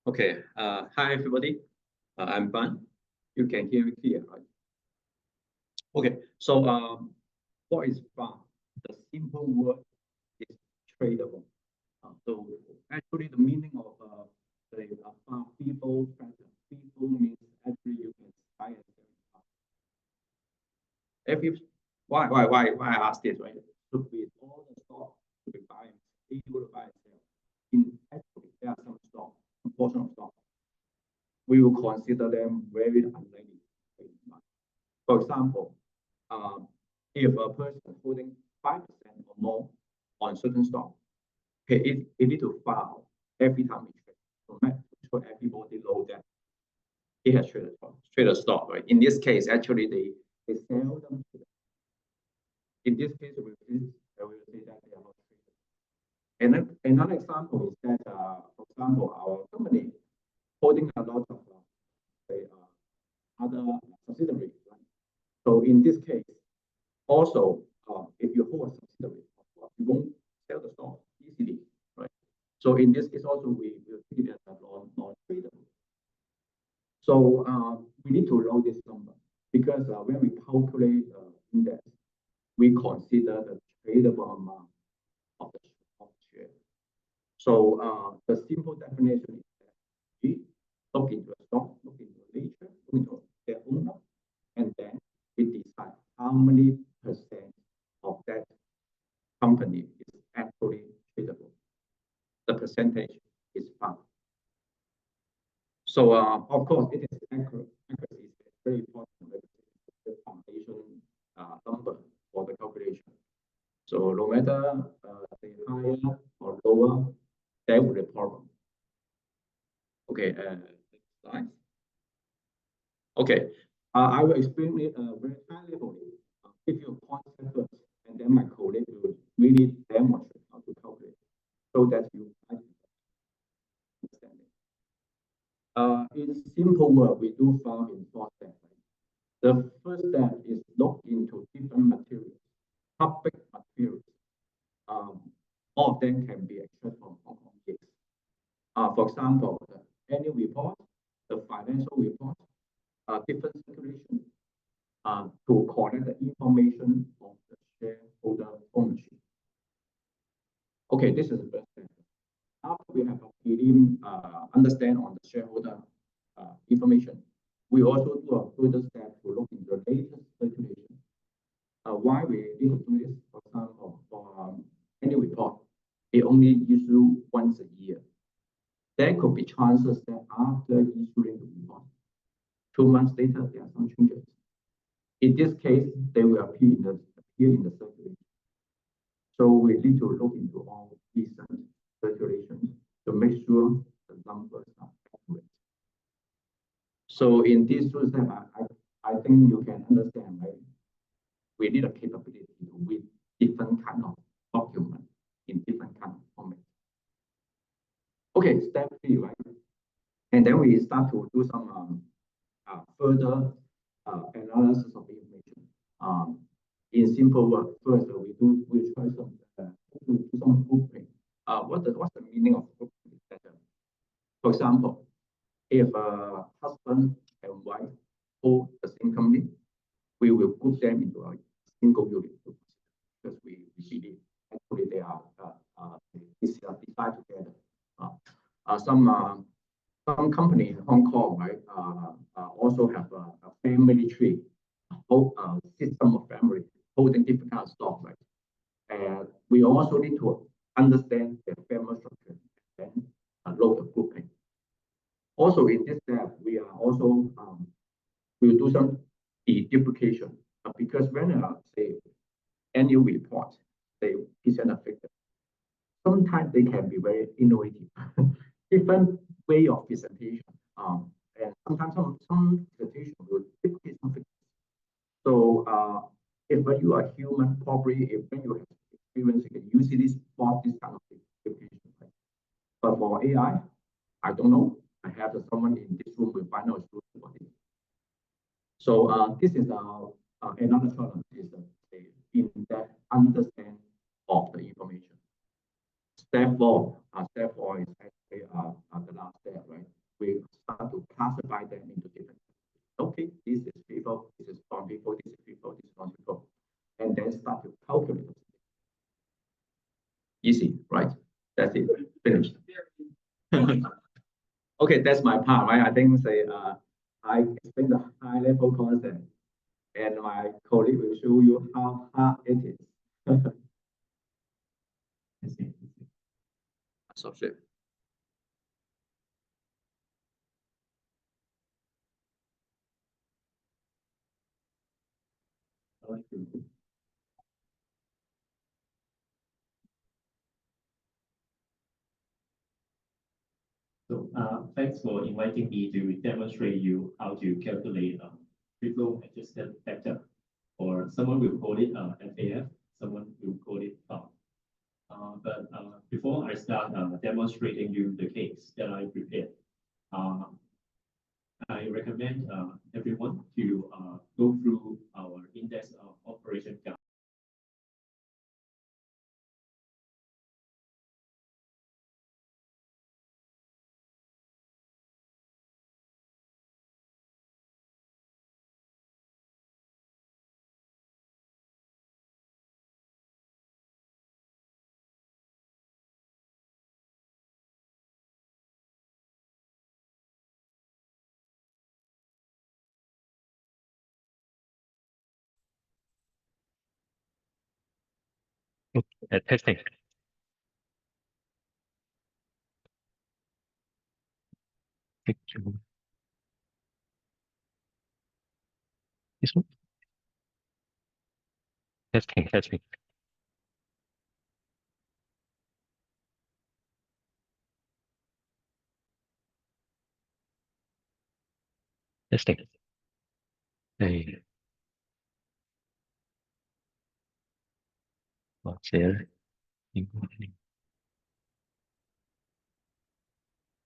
Okay. Hi everybody. I'm Ban. You can hear me clear, right? Okay. So what is FAF? The simple word is tradable. So actually, the meaning of the FAF FIFO pattern. FIFO means actually you can buy and sell. If you why I ask this, right? Should be all the stock to be buying, able to buy and sell. In actually, there are some stock, a portion of stock. We will consider them very unlikely. For example, if a person holding 5% or more on certain stock, he need to file every time he trades, so make sure everybody knows that he has traded stock, right? In this case, actually they sell them. In this case, we will say that they are not traded. And another example is that, for example, our company holding a lot of other subsidiaries, right? So in this case, also, if you hold a subsidiary, you won't sell the stock easily, right? So in this case, also we will treat it as non-tradable. So we need to know this number because when we calculate index, we consider the tradable amount of the share. So the simple definition is that we look into a stock, look into the nature, look into their owner, and then we decide how many percent of that company is actually tradable. The percentage is found. So of course, it is accurate. Accuracy is very important. The foundation number for the calculation. So no matter the higher or lower, there will be a problem. Okay, next slide. Okay, I will explain it very high level. Give you a concept first, and then my colleague will really demonstrate how to calculate so that you understand it. In simple word, we do FAF in 4 steps. The first step is look into different materials, public materials. All of them can be extracted from Hong Kong Gigs. For example, the annual report, the financial report, different circulation to collect the information of the shareholder ownership. Okay, this is the first step. After we have a prelim understand on the shareholder information, we also do a further step to look into the latest circulation. Why we need to do this? For example, for annual report, it only issue once a year. There could be chances that after issuing the report, 2 months later, there are some changes. In this case, they will appear in the circulation. So we need to look into all recent circulations to make sure the numbers are accurate. So in this two steps, I think you can understand, right? We need a capability to read different kind of document in different kind of format. Okay, step 3, right? And then we start to do some further analysis of the information. In simple word, first we try some do some grouping. What's the meaning of grouping? For example, if a husband and wife hold the same company, we will group them into a single unit because we believe actually they are decide together. Some company in Hong Kong, right, also have a family tree, a system of family holding different kind of stock, right? And we also need to understand the family structure and local grouping. Also, in this step, we are also will do some deduplication because when say annual report, they present a figure. Sometimes they can be very innovative, different way of presentation. And sometimes some presentation will duplicate something. So if you are human, probably if you have experience, you can usually spot this kind of duplication. Right? But for AI, I don't know. I have someone in this room will find out for this. So this is another challenge is in that understand of the information. Step 4 is actually the last step, right? finished. Okay, that's my part, right? I think I explain the high level concept, and my colleague will show you how hard it is. So sure. So thanks for inviting me to demonstrate you how to calculate free flow adjusted factor, or someone will call it FAF, someone will call it FAF. But before I start demonstrating you the case that I prepared, I recommend everyone to go through our index of operation guide. Testing. This one? Testing. Testing. Hey. What's there?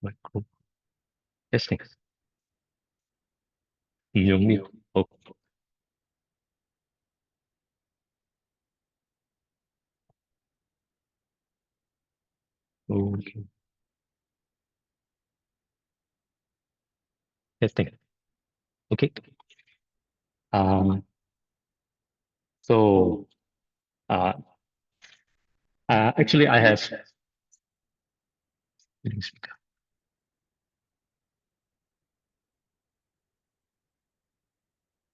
Micro. Testing. Dùng mute. Oh. Okay. Testing. Okay. So actually I have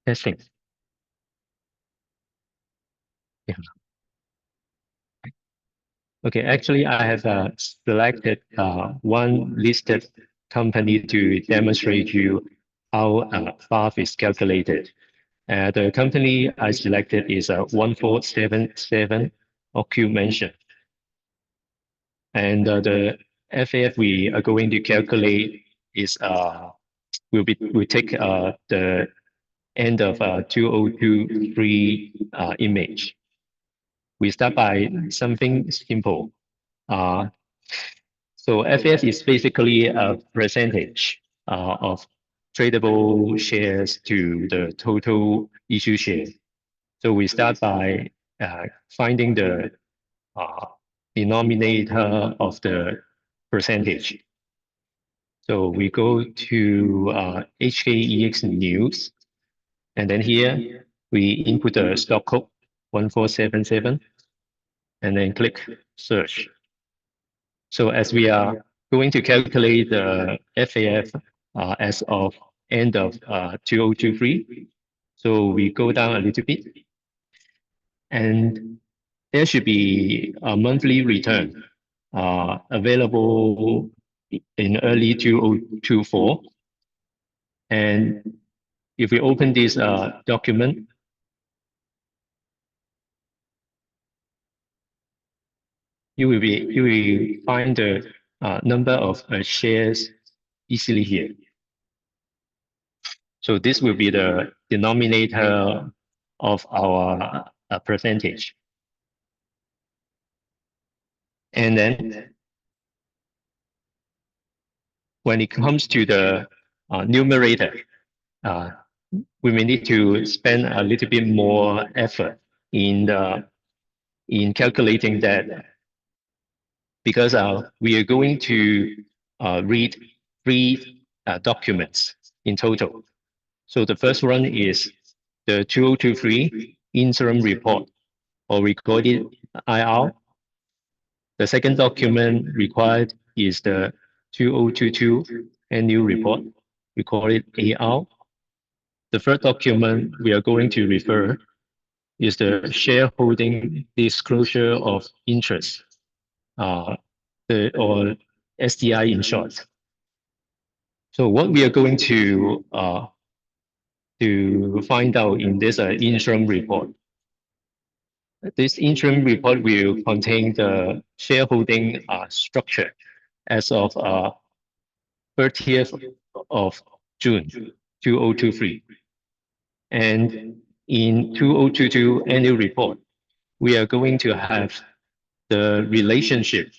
testing. Yeah. Okay, actually I have selected one listed company to demonstrate you how FAF is calculated. The company I selected is 1477 Occu mentioned. And the FAF we are going to calculate is we take the end of 2023 image. We start by something simple. So FAF is basically a percentage of tradable shares to the total issue share. So we start by finding the denominator of the percentage. So we go to HKEX News, and then here we input the stock code 1477, and then click search. So as we are going to calculate the FAF as of end of 2023, so we go down a little bit, and there should be a monthly return available in early 2024. And if we open this document, you will find the number of shares easily here. So this will be the denominator of our percentage. And then when it comes to the numerator, we may need to spend a little bit more effort in calculating that, because we are going to read three documents in total. So the first one is the 2023 interim report, or we call it IR. The second document required is the 2022 annual report. We call it AR. The third document we are going to refer is the shareholding disclosure of interest, or SDI in short. So what we are going to find out in this interim report. This interim report will contain the shareholding structure as of 30th of June 2023. And in 2022 annual report, we are going to have the relationship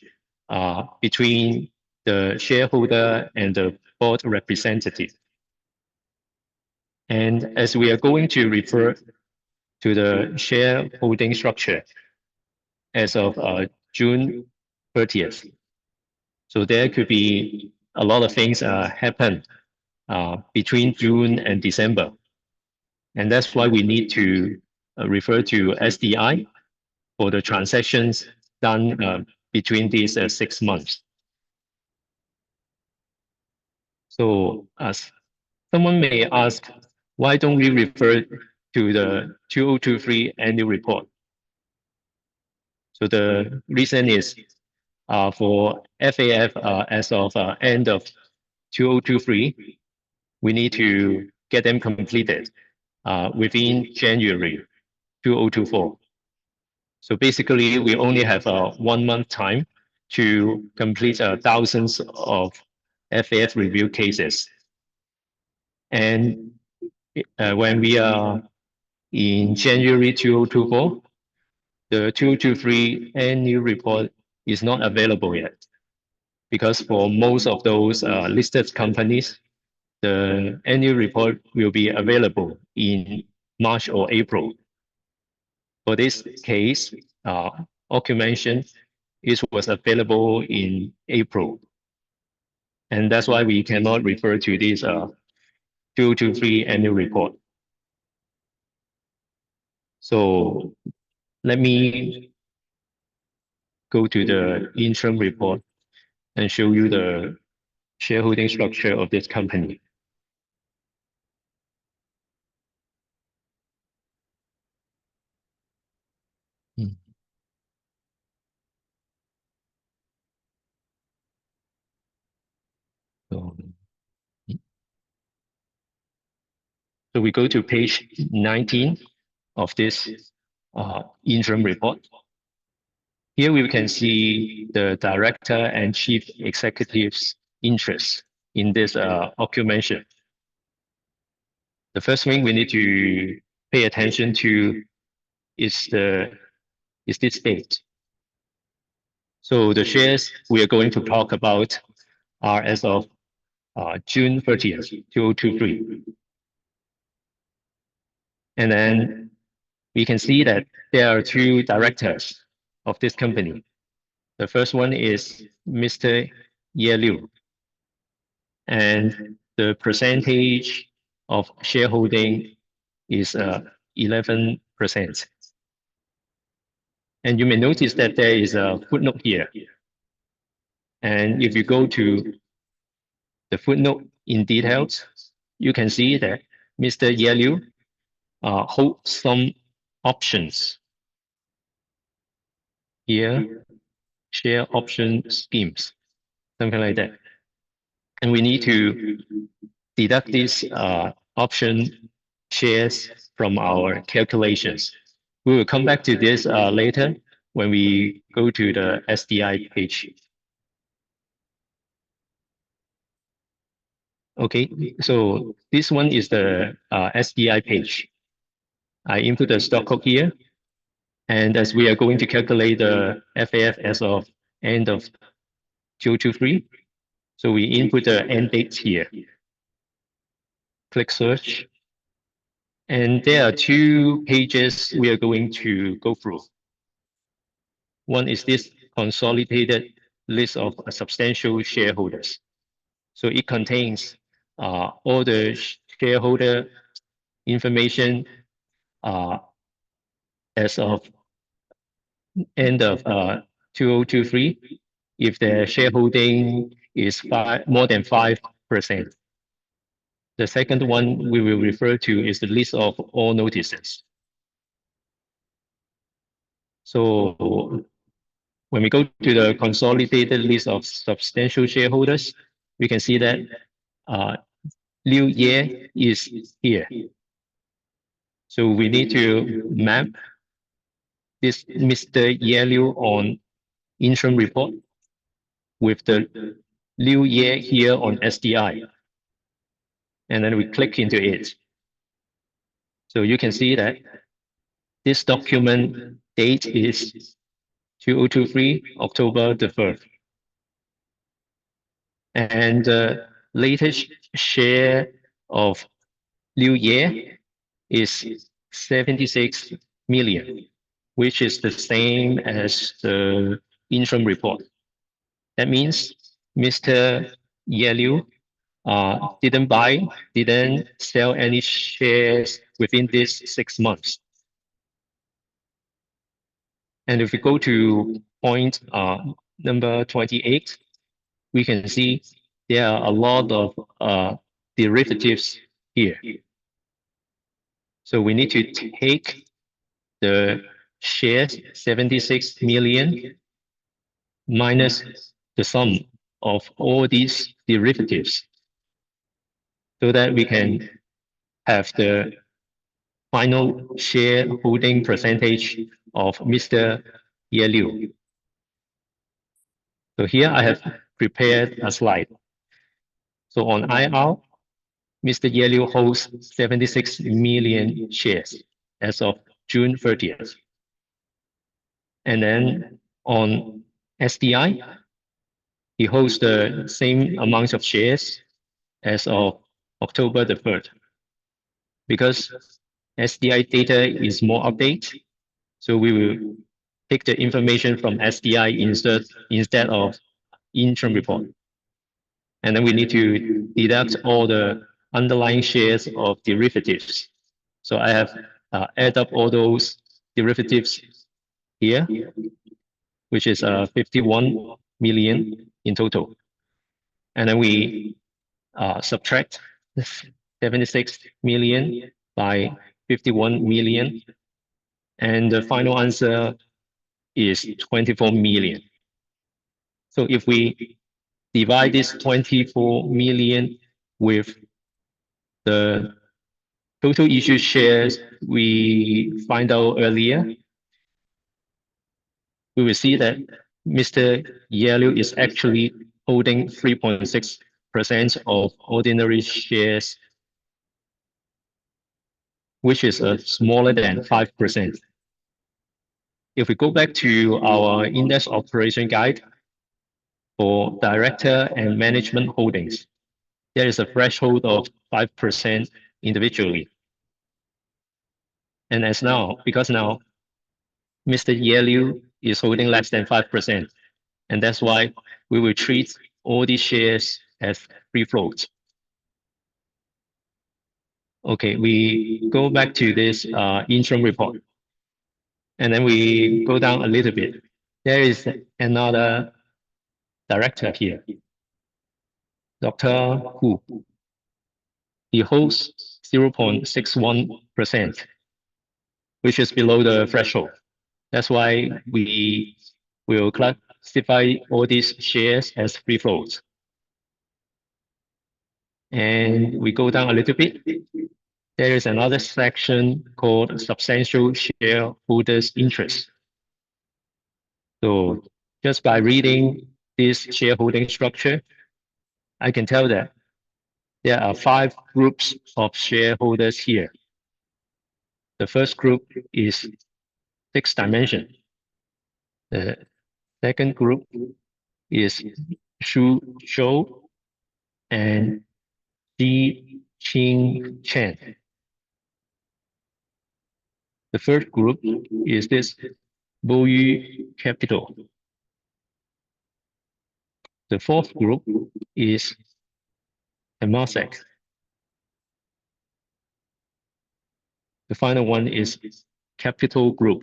between the shareholder and the board representative. And as we are going to refer to the shareholding structure as of June 30th, so there could be a lot of things happen between June and December. And that's why we need to refer to SDI for the transactions done between these 6 months. So as someone may ask, why don't we refer to the 2023 annual report? So the reason is for FAF as of end of 2023, we need to get them completed within January 2024. So basically, we only have 1 month time to complete thousands of FAF review cases. And when we are in January 2024, the 2023 annual report is not available yet, because for most of those listed companies, the annual report will be available in March or April. For this case, documentation, it was available in April. And that's why we cannot refer to this 2023 annual report. So let me go to the interim report and show you the shareholding structure of this company. So we go to page 19 of this interim report. Here we can see the director and chief executive's interest in this documentation. The first thing we need to pay attention to is this date. So the shares we are going to talk about are as of June 30th, 2023. And then we can see that there are 2 directors of this company. The first one is Mr. Ye Liu, and the percentage of shareholding is 11%. And you may notice that there is a footnote here. And if you go to the footnote in details, you can see that Mr. Ye Liu holds some options here, share option schemes, something like that. And we need to deduct these option shares from our calculations. We will come back to this later when we go to the SDI page. Okay, so this one is the SDI page. I input the stock code here. And as we are going to calculate the FAF as of end of 2023, so we input the end date here. Click search. And there are 2 pages we are going to go through. One is this consolidated list of substantial shareholders. So it contains all the shareholder information as of end of 2023 if their shareholding is more than 5%. The second one we will refer to is the list of all notices. So when we go to the consolidated list of substantial shareholders, we can see that Liu Ye is here. So we need to map this Mr. Ye Liu on interim report with the Liu Ye here on SDI. And then we click into it. So you can see that this document date is 2023, October the 3rd. And the latest share of Liu Ye is 76 million, which is the same as the interim report. That means Mr. Ye Liu didn't sell any shares within this 6 months. And if we go to point number 28, we can see there are a lot of derivatives here. So we need to take the shares 76 million minus the sum of all these derivatives so that we can have the final shareholding percentage of Mr. Ye Liu. So here I have prepared a slide. So on IR, Mr. Ye Liu holds 76 million shares as of June 30th. And then on SDI, he holds the same amount of shares as of October the 3rd. Because SDI data is more updated, so we will take the information from SDI instead of interim report. And then we need to deduct all the underlying shares of derivatives. So I have add up all those derivatives here, which is 51 million in total. And then we subtract 76 million by 51 million. And the final answer is 24 million. So if we divide this 24 million with the total issued shares we find out earlier, we will see that Mr. Ye Liu is actually holding 3.6% of ordinary shares, which is smaller than 5%. If we go back to our index operation guide for director and management holdings, there is a threshold of 5% individually. And because now Mr. Ye Liu is holding less than 5%, and that's why we will treat all these shares as free float. Okay, we go back to this interim report. And then we go down a little bit. There is another director here, Dr. Hu. He holds 0.61%, which is below the threshold. That's why we will classify all these shares as free float. And we go down a little bit. There is another section called substantial shareholders' interest. So just by reading this shareholding structure, I can tell that there are 5 groups of shareholders here. The first group is 6 dimension. The second group is Suzhou and Ziqing Chen. The third group is this Boyu Capital. The fourth group is Temasek. The final one is Capital Group.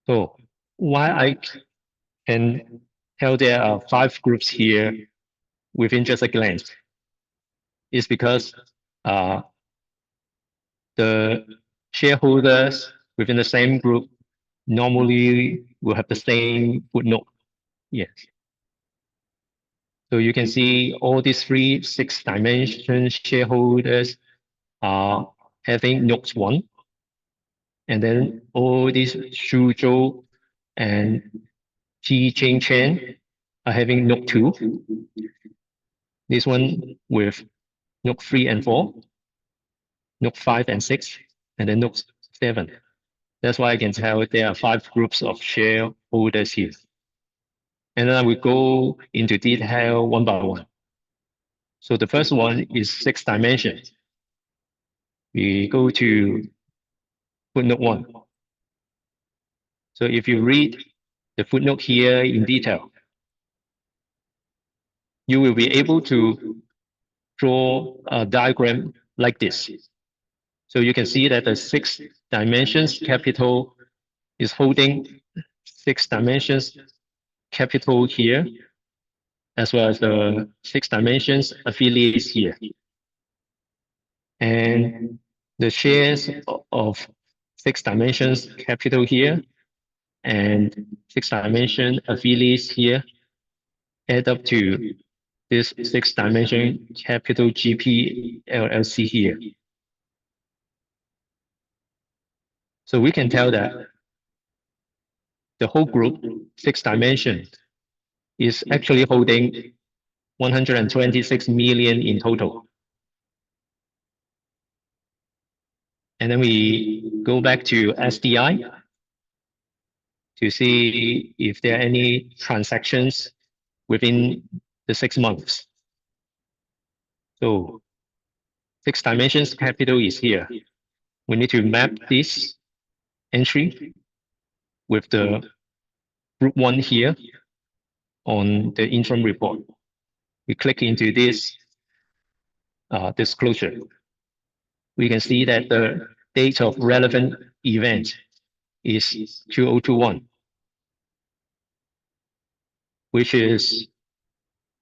So why I can tell there are 5 groups here within just a glance is because the shareholders within the same group normally will have the same footnote. Yes. So you can see all these 3 6-dimension shareholders are having note 1. And then all these Suzhou and Ziqing Chen are having note 2. This one with note 3 and 4, note 5 and 6, and then note 7. That's why I can tell there are 5 groups of shareholders here. And then I will go into detail one by one. So the first one is 6 dimensions. We go to footnote 1. So if you read the footnote here in detail, you will be able to draw a diagram like this. So you can see that the 6 dimensions capital is holding 6 dimensions capital here, as well as the 6 dimensions affiliates here. And the shares of 6 dimensions capital here and 6 dimension affiliates here add up to this 6 dimension capital GP LLC here. So we can tell that the whole group, 6 dimensions, is actually holding 126 million in total. And then we go back to SDI to see if there are any transactions within the 6 months. So 6 dimensions capital is here. We need to map this entry with the group 1 here on the interim report. We click into this disclosure. We can see that the date of relevant event is 2021, which is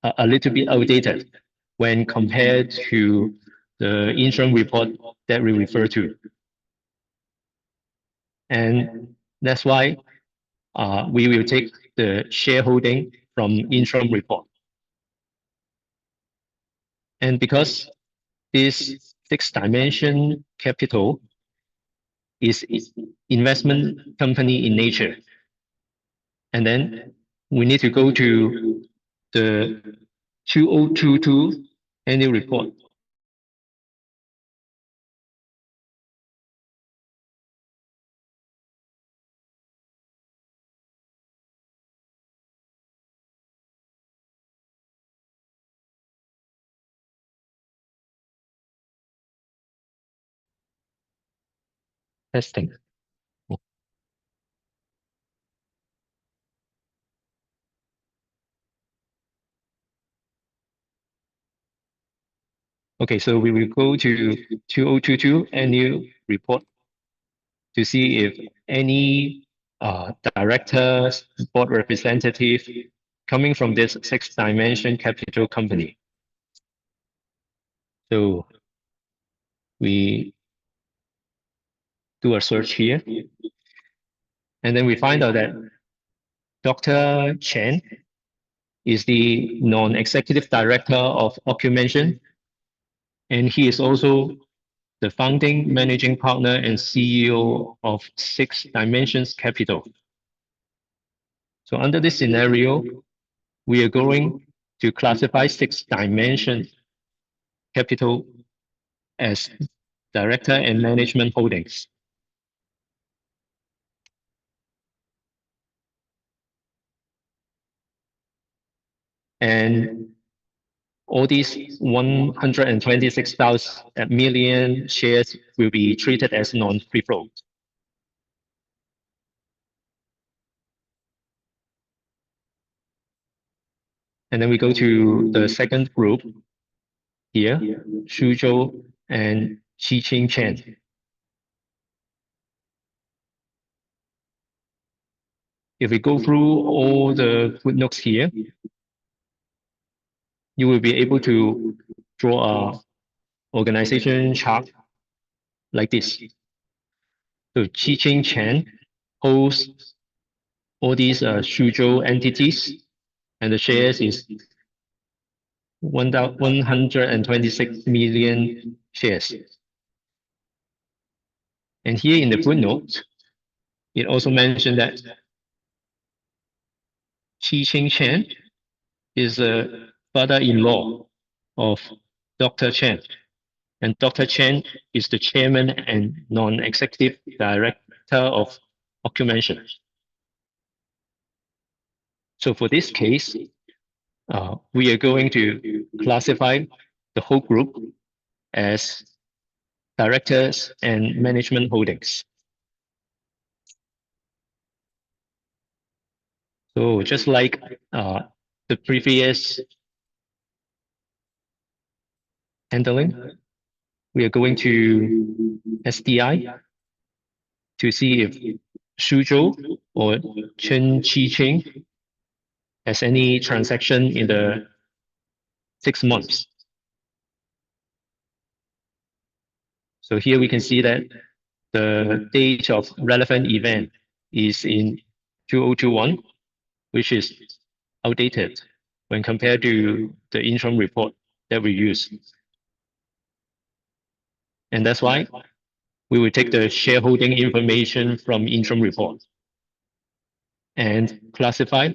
a little bit outdated when compared to the interim report that we refer to. And that's why we will take the shareholding from interim report. And because this 6-dimension capital is investment company in nature, and then we need to go to the 2022 annual report. Testing. Okay, so we will go to 2022 annual report to see if any directors, board representative coming from this 6-dimension capital company. So we do a search here, and then we find out that Dr. Chen is the non-executive director of Ocumension, and he is also the founding managing partner and CEO of 6 Dimensions Capital. So under this scenario, we are going to classify 6 Dimension Capital as director and management holdings. And all these 126,000 million shares will be treated as non-free float. And then we go to the second group here, Suzhou and Ziqing Chen. if we go through all the footnotes here, you will be able to draw a organization chart like this. So Ziqing Chen holds all these Suzhou entities, and the shares is 126 million shares. And here in the footnote, it also mentioned that Ziqing Chen is a father-in-law of Dr. Chen. And Dr. Chen is the chairman and non-executive director of Ocumension. So for this case, we are going to classify the whole group as directors and management holdings. So just like the previous handling, we are going to SDI to see if Suzhou or Chen Ziqing has any transaction in the 6 months. So here we can see that the date of relevant event is in 2021, which is outdated when compared to the interim report that we use. And that's why we will take the shareholding information from interim report and classify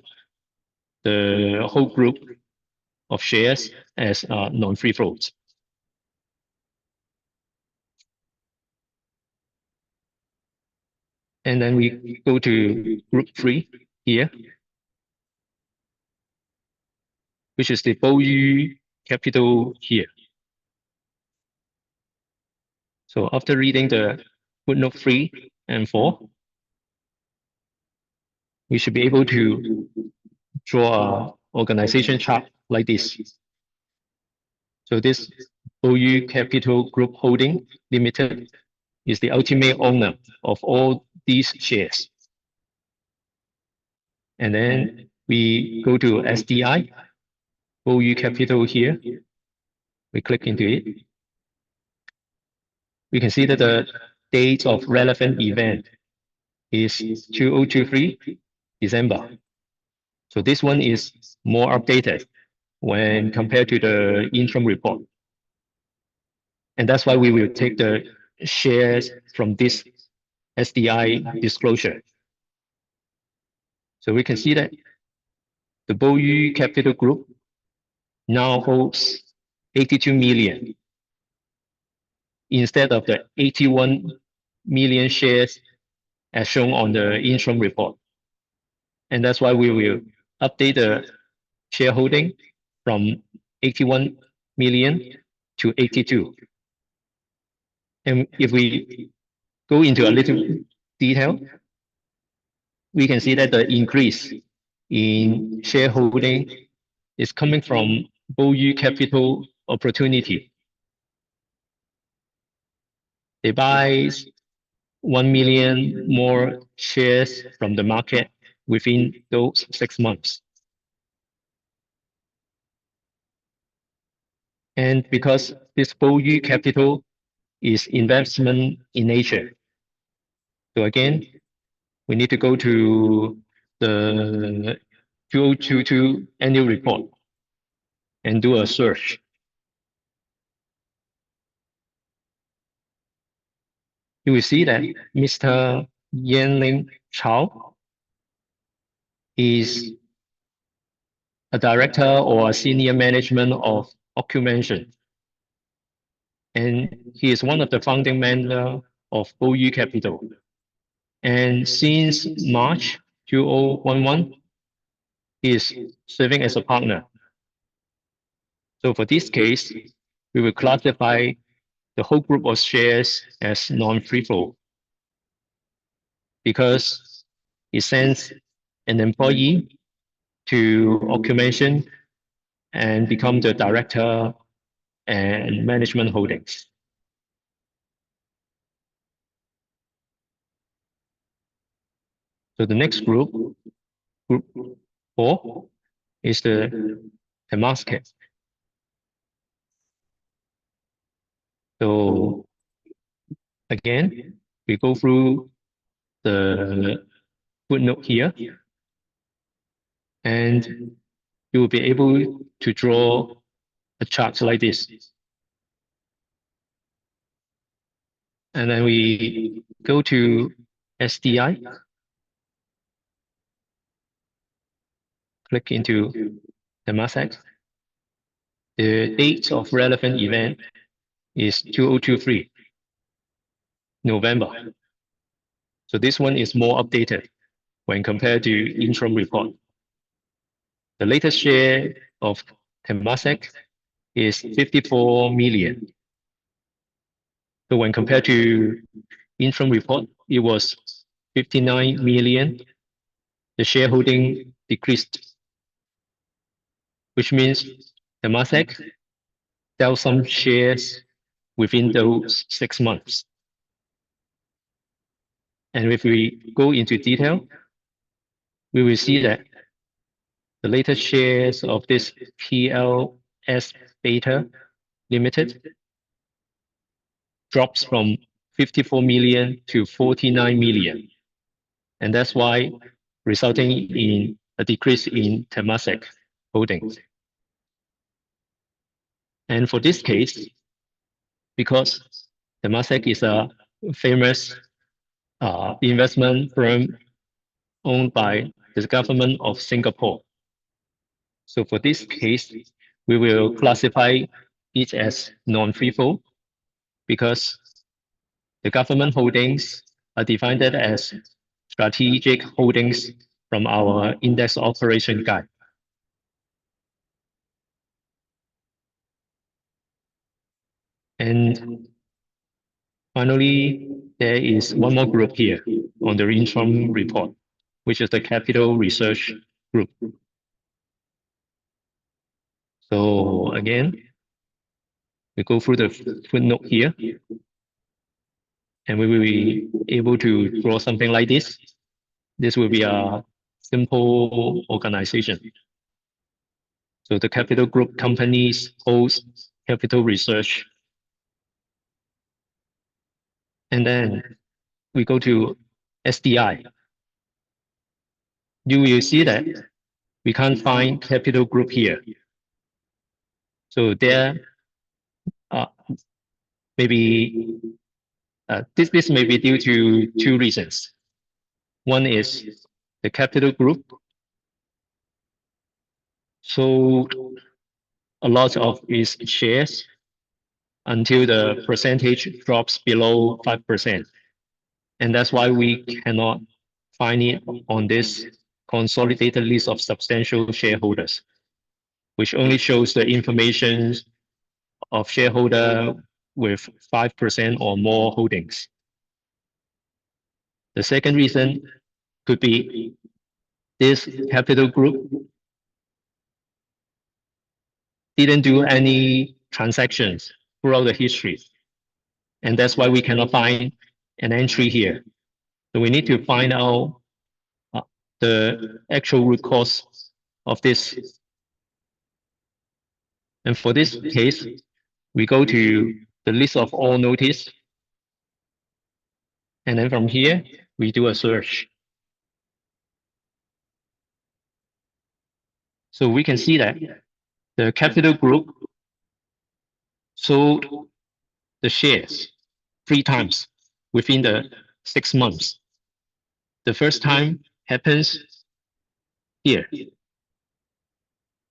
the whole group of shares as non-free float. And then we go to group 3 here, which is the Boyu Capital here. So after reading the footnote 3 and 4, we should be able to draw an organization chart like this. So this Boyu Capital Group Holding Limited is the ultimate owner of all these shares. And then we go to SDI, Boyu Capital here. We click into it. We can see that the date of relevant event is 2023 December. So this one is more updated when compared to the interim report. And that's why we will take the shares from this SDI disclosure. So we can see that the Boyu Capital Group now holds 82 million instead of the 81 million shares as shown on the interim report. And that's why we will update the shareholding from 81 million to 82. And if we go into a little detail, we can see that the increase in shareholding is coming from Boyu Capital opportunity. They buy 1 million more shares from the market within those 6 months. And because this Boyu Capital is investment in nature, so again, we need to go to the 2022 annual report and do a search. You will see that Mr. Yanling Chao is a director or a senior management of Ocumension. And he is one of the founding members of Boyu Capital. And since March 2011, he is serving as a partner. So for this case, we will classify the whole group of shares as non-free float because he sends an employee to Ocumension and become the director and management holdings. So the next group 4, is the Temasek. So again, we go through the footnote here, and you will be able to draw a chart like this. And then we go to SDI, click into Temasek. The date of relevant event is 2023, November. So this one is more updated when compared to interim report. The latest share of Temasek is 54 million. So when compared to interim report, it was 59 million. The shareholding decreased, which means Temasek sell some shares within those 6 months. And if we go into detail, we will see that the latest shares of this PLS Beta Limited drops from 54 million to 49 million. And that's why resulting in a decrease in Temasek holdings. And for this case, because Temasek is a famous investment firm owned by the government of Singapore. So for this case, we will classify it as non-free float because the government holdings are defined as strategic holdings from our index operation guide. And finally, there is one more group here on the interim report, which is the capital research group. So again, we go through the footnote here, and we will be able to draw something like this. This will be a simple organization. So the capital group companies host capital research. And then we go to SDI. You will see that we can't find capital group here. So there maybe this may be due to 2 reasons. One is the capital group sold a lot of its shares until the percentage drops below 5%. And that's why we cannot find it on this consolidated list of substantial shareholders, which only shows the information of shareholder with 5% or more holdings. The second reason could be this capital group didn't do any transactions throughout the history. And that's why we cannot find an entry here. So we need to find out the actual root cause of this. And for this case, we go to the list of all notice. And then from here, we do a search. So we can see that the capital group sold the shares 3 times within the 6 months. The first time happens here.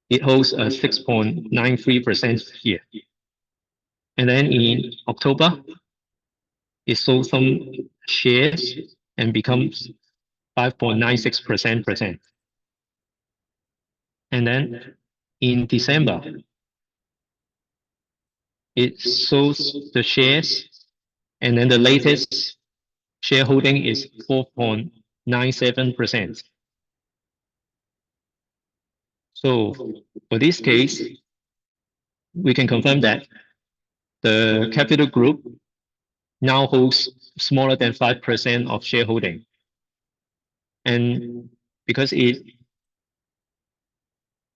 It holds a 6.93% here. And then in October, it sold some shares and becomes 5.96%. And then in December, it sold the shares, and then the latest shareholding is 4.97%. So for this case, we can confirm that the capital group now holds smaller than 5% of shareholding. And because it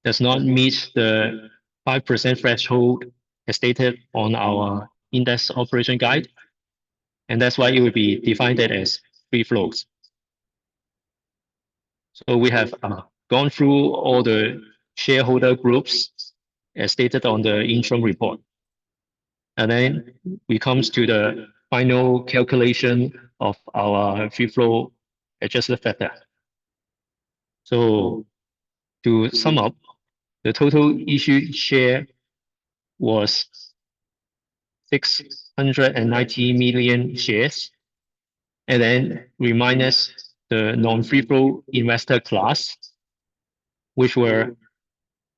does not meet the 5% threshold as stated on our index operation guide, and that's why it will be defined as free float. So we have gone through all the shareholder groups as stated on the interim report. And then we comes to the final calculation of our free float adjusted factor. So to sum up, the total issued share was 690 million shares. And then we minus the non-free float investor class, which were,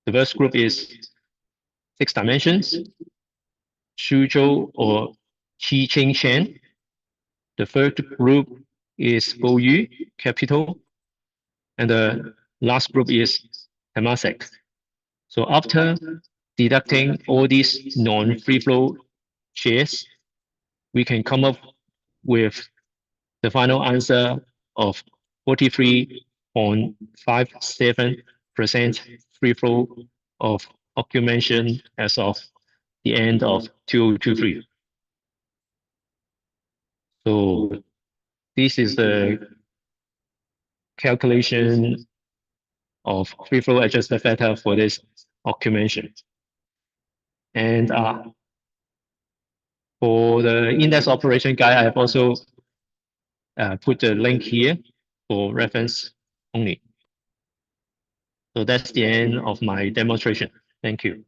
the first group is 6 dimensions, Suzhou or Ziqing Chen. The third group is Boyu Capital. And the last group is Temasek. So after deducting all these non-free float shares, we can come up with the final answer of 43.57% free float of accumulation as of the end of 2023. So this is the calculation of free float adjusted factor for this accumulation. And for the index operation guide, I have also put the link here for reference only. So that's the end of my demonstration. Thank you.